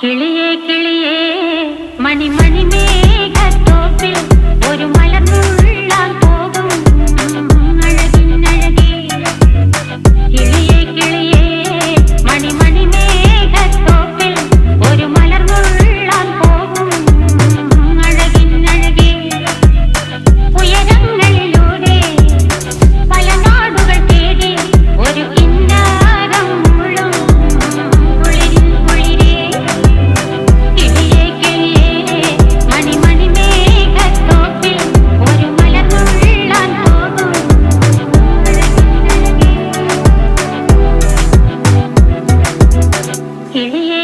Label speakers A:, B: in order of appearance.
A: കിളിയേ കിളിയേ മണിമണി മേഘത്തോപ്പിൽ ഒരു മലർന്നുള്ളാൻ പോകും അഴകിനഴകേ. കിളിയേ കിളിയേ മണിമണി മേഘത്തോപ്പിൽ ഒരു മലർന്നുള്ളാൻ പോകും അഴകിനഴകേ. ഉയരങ്ങളിലൂടെ പല നാടുകൾ തേടി ഒരു കിന്നാരം മുള്ളും കുളിരിൻ കുളിരേ. കിളിയേ കിളിയേ മണിമണി മേഘത്തോപ്പിൽ ഒരു മലർന്നുള്ളാൻ പോകും അഴകിനഴകേ. കിളിയേ